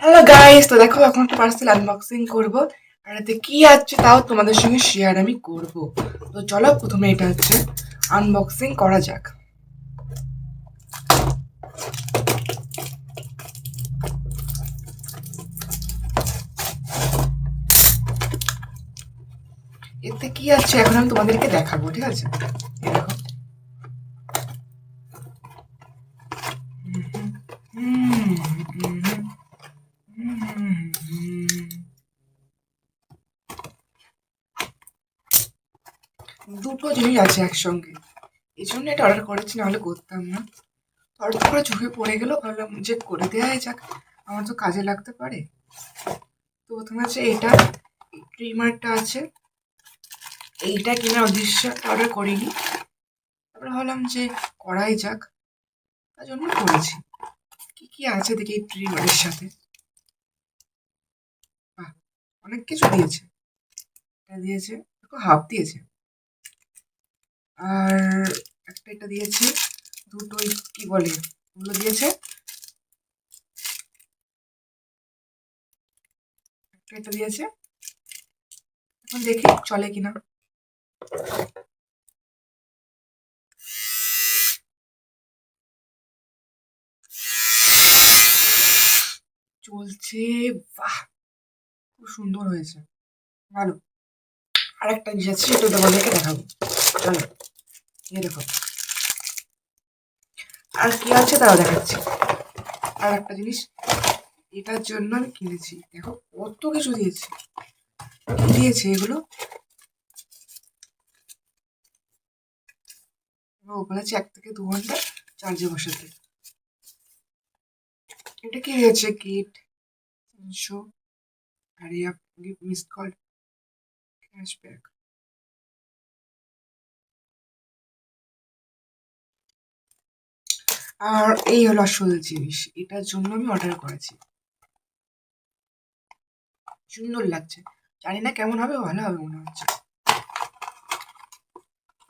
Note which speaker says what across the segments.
Speaker 1: Hello guys, তো দেখো এখন একটা পার্সেল আনবক্সিং করব। আর এতে কি আছে তাও তোমাদের সঙ্গে শেয়ার আমি করব। তো চলো প্রথমে এটা হচ্ছে আনবক্সিং করা যাক। এতে কি আছে এখন আমি তোমাদেরকে দেখাবো, ঠিক আছে? এই দেখো। হুম, হুম, হুম। দুটো জিনিস আছে একসঙ্গে, এই জন্য এটা অর্ডার করেছি, নাহলে করতাম না। হঠাৎ করে চোখে পড়ে গেল, ভাবলাম যে করে দেওয়াই যাক, আমার তো কাজে লাগতে পারে। তো প্রথমে আছে এটা, ট্রিমারটা আছে। এইটা কেনার উদ্দেশ্যে অর্ডার করিনি, তারপরে ভাবলাম যে করাই যাক, তার জন্য করেছি। কি কি আছে দেখি এই ট্রিমারের সাথে। বাহ, অনেক কিছু দিয়েছে। এটা দিয়েছে, দেখো হাফ দিয়েছে। আর একটা এটা দিয়েছে, দুটোই কি বলে ওগুলো দিয়েছে। একটা এটা দিয়েছে, এখন দেখি চলে কিনা। চলছে, বাহ, খুব সুন্দর হয়েছে, ভালো। আর একটা জিনিস আছে, সেটা তোমাদেরকে দেখাবো, চলো। এই দেখো, আর কি আছে তাও দেখাচ্ছি। আর একটা জিনিস, এটার জন্য আমি কিনেছি, দেখো কত কিছু দিয়েছে। কি দিয়েছে এগুলো? ও বলেছে 1 থেকে 2 ঘন্টা চার্জে বসাতে। এটা কি দিয়েছে? কিট 300, আর গিফট মিস কল, ক্যাশব্যাক। আর এই হলো আসল জিনিস, এটার জন্য আমি অর্ডার করেছি। সুন্দর লাগছে, জানি না কেমন হবে, ভালো হবে মনে হচ্ছে।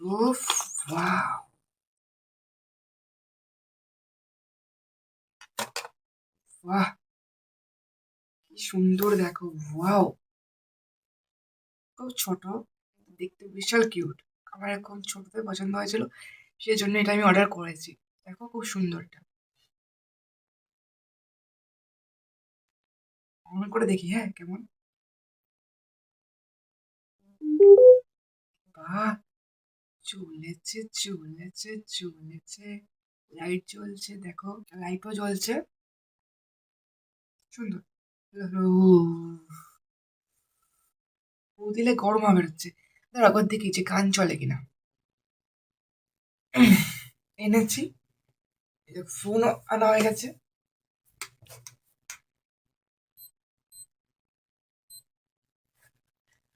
Speaker 1: উফ, ওয়াও, বাহ, কি সুন্দর দেখো, ওয়াও। খুব ছোট, দেখতে বিশাল কিউট। আমার এখন ছোটতে পছন্দ হয়েছিল, সেই জন্য এটা আমি অর্ডার করেছি। দেখো খুব সুন্দর এটা। অন করে দেখি, হ্যাঁ কেমন। বাহ, চলেছে চলেছে চলেছে। লাইট জ্বলছে, দেখো লাইটও জ্বলছে, সুন্দর। ও দিলে গরম বেরোচ্ছে। দাঁড়া একবার দেখি যে গান চলে কিনা। এনেছি, ফোনও আনা হয়ে গেছে।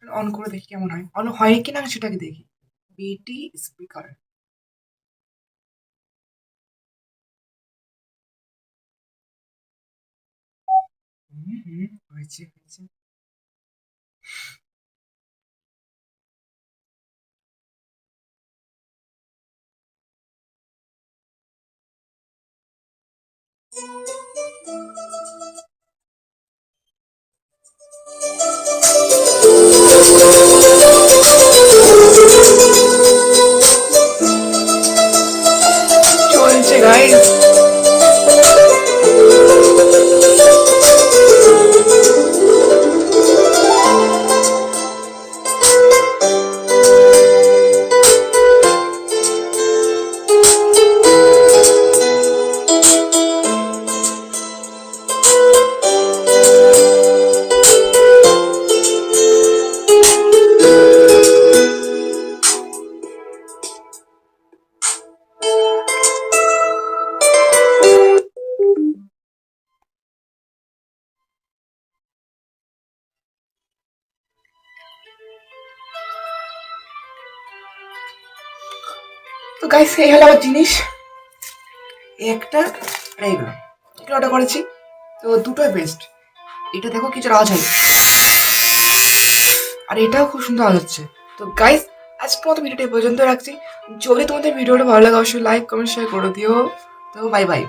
Speaker 1: অন করে দেখি কেমন হয়, অন হয় কিনা সেটাকে দেখি। বিটি স্পিকার। হুম হুম, হয়েছে হয়েছে। চলছে গাইস। তো গাইস এই হলো আমার জিনিস, এই একটা আর এইগুলো। এটা অর্ডার করেছি, তো দুটোই বেস্ট। এটা দেখো কিছু আওয়াজ হয়, আর এটাও খুব সুন্দর আওয়াজ হচ্ছে। তো গাইস আজকের মতো ভিডিওটা এই পর্যন্ত রাখছি। যদি তোমাদের ভিডিওটা ভালো লাগে অবশ্যই লাইক কমেন্ট শেয়ার করে দিও। তো বাই বাই।